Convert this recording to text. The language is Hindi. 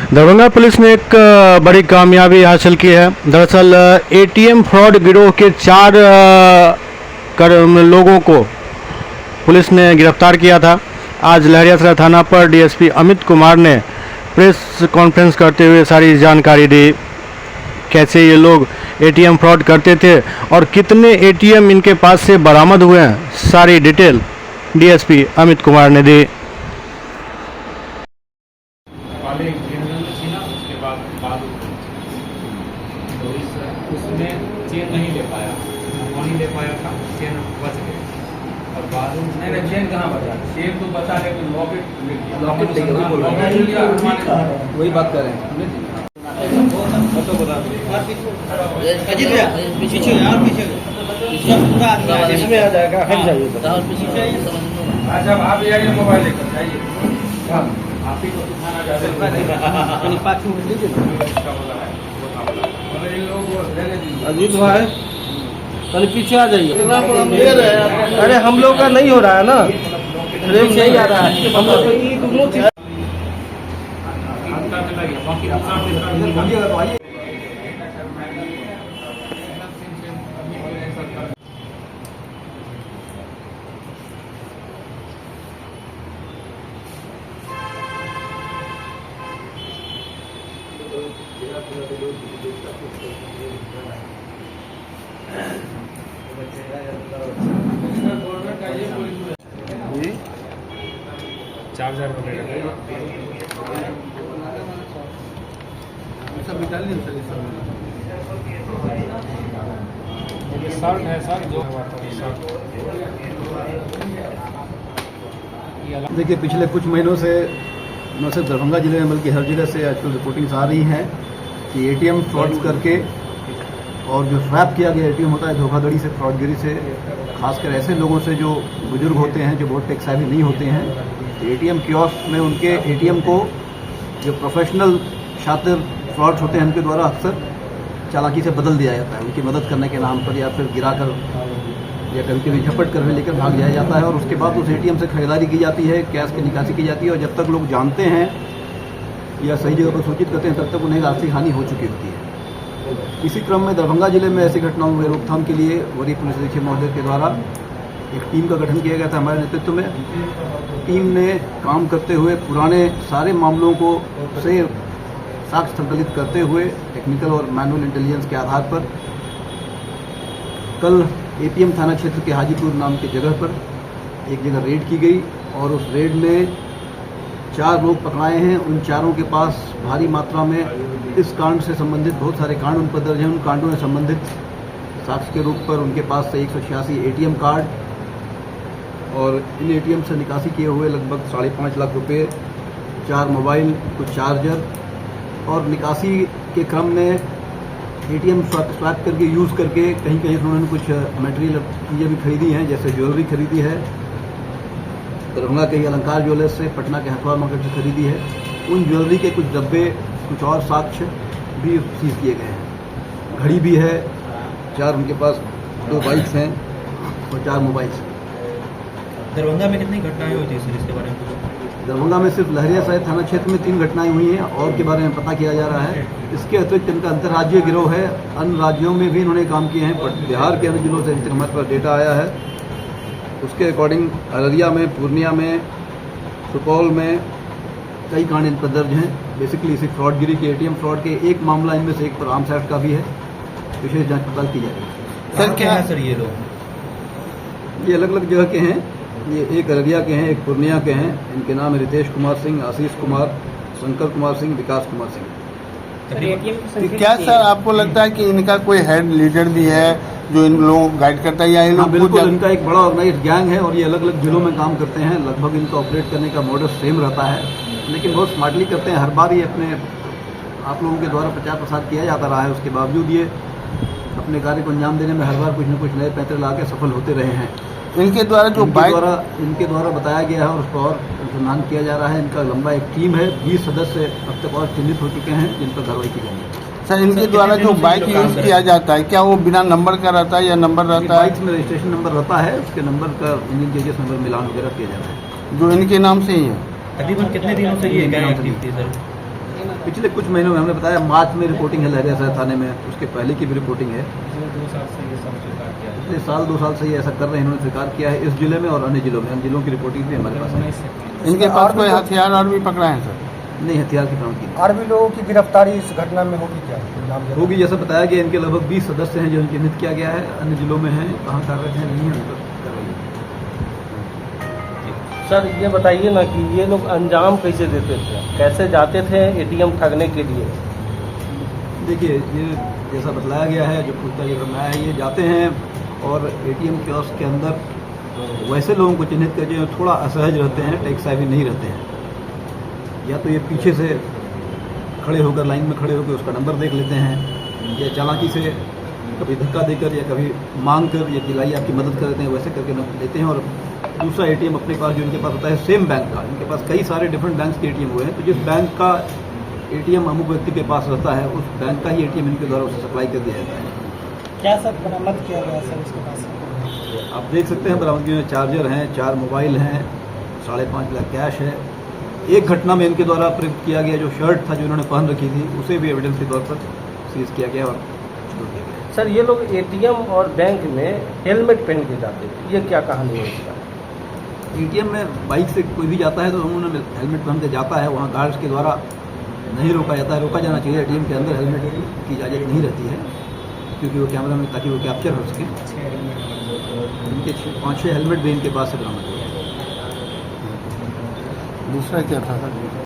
दरभंगा पुलिस ने एक बड़ी कामयाबी हासिल की है। दरअसल एटीएम फ्रॉड गिरोह के 4 लोगों को पुलिस ने गिरफ्तार किया था। आज लहरियासराय थाना पर डीएसपी अमित कुमार ने प्रेस कॉन्फ्रेंस करते हुए सारी जानकारी दी। कैसे ये लोग एटीएम फ्रॉड करते थे और कितने एटीएम इनके पास से बरामद हुए हैं, सारी डिटेल डीएसपी अमित कुमार ने दी। तो उसमें चेन नहीं ले पाया, नहीं ले पाया था, चेन बच गए। और बाद में चेन कहाँ बचा? चेन तो बचा है, लॉकेट वही बात कर रहे हैं। इसमें आ जाएगा, हट जाइए। अच्छा, आप ये मोबाइल लेकर जाइए, आप ही को दिखाना अजीत भाई कल पीछे आ जाइए। अरे हम लोग का नहीं हो रहा है ना, फ्रेम नहीं आ रहा है हम लोग दोनों। चार्जर वगैरह सब इटालियन सर, शर्ट है सर, जो देखिए, पिछले कुछ महीनों से न सिर्फ दरभंगा जिले में बल्कि हर जगह से आजकल रिपोर्टिंग्स आ रही हैं कि एटीएम फ्रॉड करके और जो स्वैप किया गया एटीएम होता है धोखाधड़ी से, फ्रॉडगिरी से, खासकर ऐसे लोगों से जो बुजुर्ग होते हैं, जो बहुत टेक सेवी नहीं होते हैं, एटीएम कियोस्क में उनके एटीएम को जो प्रोफेशनल शातिर फ्रॉड्स होते हैं उनके द्वारा अक्सर चालाकी से बदल दिया जाता है, उनकी मदद करने के नाम पर, या फिर गिराकर या कभी कभी झपट कर लेकर भाग जाया जाता है। और उसके बाद उस एटीएम से खरीदारी की जाती है, कैश की निकासी की जाती है, और जब तक लोग जानते हैं या सही जगह पर सूचित करते हैं तब तक उन्हें आर्थिक हानि हो चुकी होती है। इसी क्रम में दरभंगा जिले में ऐसी घटनाओं में रोकथाम के लिए वरीय पुलिस अधीक्षक महोदय के द्वारा एक टीम का गठन किया गया था हमारे नेतृत्व में। टीम ने काम करते हुए पुराने सारे मामलों को से साक्ष्य संकलित करते हुए टेक्निकल और मैनुअल इंटेलिजेंस के आधार पर कल एपीएम थाना क्षेत्र के हाजीपुर नाम की जगह पर एक जगह रेड की गई और उस रेड में 4 लोग पकड़ाए हैं। उन चारों के पास भारी मात्रा में इस कांड से संबंधित बहुत सारे कांड उन पर दर्ज हैं। उन कांडों से संबंधित साक्ष्य के रूप पर उनके पास से 186 एटीएम कार्ड और इन एटीएम से निकासी किए हुए लगभग 5.5 लाख रुपए, 4 मोबाइल, कुछ चार्जर, और निकासी के क्रम में एटीएम स्वैप करके यूज़ करके कहीं कहीं उन्होंने कुछ मटेरियल चीज़ें भी खरीदी हैं, जैसे ज्वेलरी खरीदी है, दरभंगा के अलंकार ज्वेलर्स से, पटना के हथवार मार्केट से खरीदी है। उन ज्वेलरी के कुछ डब्बे, कुछ और साक्ष्य भी सीज किए गए हैं। घड़ी भी है, 4 उनके पास 2 बाइक्स हैं और 4 मोबाइल्स। दरभंगा में कितनी घटनाएं हुई थी सर, इसके बारे में? दरभंगा में सिर्फ लहरियासराय थाना क्षेत्र में 3 घटनाएं हुई हैं और के बारे में पता किया जा रहा है। इसके अतिरिक्त इनका अंतर्राज्यीय गिरोह है, अन्य राज्यों में भी इन्होंने काम किए हैं। बिहार के अन्य जिलों से हमारे पास डेटा आया है, उसके अकॉर्डिंग अररिया में, पूर्णिया में, सुपौल में कई कांड इन पर दर्ज हैं। बेसिकली इसी फ्रॉडगिरी के, एटीएम फ्रॉड के एक मामला इनमें से एक पर आर्म्स एक्ट का भी है। विशेष जांच पड़ताल की जा रही है। सर क्या है सर ये लोग? ये अलग अलग जगह के हैं। ये एक अररिया के हैं, एक पूर्णिया के हैं। इनके नाम है रितेश कुमार सिंह, आशीष कुमार, शंकर कुमार सिंह, विकास कुमार सिंह। क्या सर आपको लगता है कि इनका कोई हेड लीडर भी है जो इन लोगों को गाइड करता है, या इन लोग? बिल्कुल, इनका एक बड़ा ऑर्गेनाइज्ड गैंग है और ये अलग अलग जिलों में काम करते हैं। लगभग इनका ऑपरेट करने का मॉडल सेम रहता है, लेकिन बहुत स्मार्टली करते हैं। हर बार ये अपने आप लोगों के द्वारा प्रचार प्रसार किया जाता रहा है, उसके बावजूद ये अपने कार्य को अंजाम देने में हर बार कुछ न कुछ नए पैंतरे ला के सफल होते रहे हैं। इनके द्वारा जो इनके द्वारा बताया गया है और उसको और अनुसंधान किया जा रहा है। इनका लंबा एक टीम है, 20 सदस्य अब तक और चिन्हित हो चुके हैं जिन पर कार्रवाई की जाएगी। सर इनके द्वारा जो बाइक यूज किया जाता है, क्या वो बिना नंबर का रहता है या नंबर रहता है? बाइक्स में रजिस्ट्रेशन नंबर रहता है, उसके नंबर का इंजन केजेस नंबर मिलान वगैरह किया जाता है, जो इनके नाम से ही है। तकरीबन कितने दिनों से ये गैंग एक्टिव थी सर? पिछले कुछ महीनों में हमने बताया मार्च में रिपोर्टिंग है लहरिया थाने में, उसके पहले की भी रिपोर्टिंग है। पिछले 2 साल से ये सब स्वीकार किया है। पिछले साल 2 साल से ये ऐसा कर रहे हैं, इन्होंने स्वीकार किया है इस जिले में और अन्य जिलों में। अन्य जिलों की रिपोर्टिंग भी हमारे पास है। 19 से इनके पास कोई हथियार और भी पकड़ा है सर? नहीं, हथियार की बरामदगी नहीं। और भी लोगों की गिरफ्तारी इस घटना में होगी क्या? नाम होगी, जैसा बताया गया इनके लगभग 20 सदस्य हैं जो चिन्हित किया गया है, अन्य जिलों में हैं, कहाँ कार्यरत हैं नहीं है उन पर कार्रवाई होगी। सर ये बताइए ना कि ये लोग अंजाम कैसे देते थे, कैसे जाते थे एटीएम ठगने के लिए? देखिए, ये जैसा बतलाया गया है, जो पूछताछ करना है, ये जाते हैं और एटीएम कियोस्क के अंदर वैसे लोगों को चिन्हित कर जो थोड़ा असहज रहते हैं, टेक साइवी नहीं रहते हैं, या तो ये पीछे से खड़े होकर लाइन में खड़े होकर उसका नंबर देख लेते हैं, या चालाकी से कभी धक्का देकर या कभी मांग कर या दिलाई आपकी मदद कर देते हैं, वैसे करके नंबर लेते हैं। और दूसरा एटीएम अपने पास जो इनके पास होता है सेम बैंक का, इनके पास कई सारे डिफरेंट बैंक के एटीएम हुए हैं, तो जिस बैंक का एटीएम अमुक व्यक्ति के पास रहता है उस बैंक का ही एटीएम इनके द्वारा उसे सप्लाई कर दिया जाता है। क्या सब बरामद किया गया सर इसके पास? आप देख सकते हैं बरामदगी में चार्जर हैं, 4 मोबाइल हैं, 5.5 लाख कैश है। एक घटना में इनके द्वारा प्रयुक्त किया गया जो शर्ट था जो इन्होंने पहन रखी थी, उसे भी एविडेंस के तौर पर सीज किया गया और छोड़ दिया गया। सर ये लोग एटीएम और बैंक में हेलमेट पहन के जाते थे, ये क्या कहानी है इसका? एटीएम में बाइक से कोई भी जाता है तो उन्होंने हेलमेट पहन के जाता है, वहाँ गार्ड्स के द्वारा नहीं रोका जाता है, रोका जाना चाहिए। एटीएम के अंदर हेलमेट की इजाज़त नहीं रहती है क्योंकि वो कैमरा में ताकि वो कैप्चर हो सके। इनके 5-6 हेलमेट भी इनके पास से बरामद हुए हैं। दूसरा क्या था सर?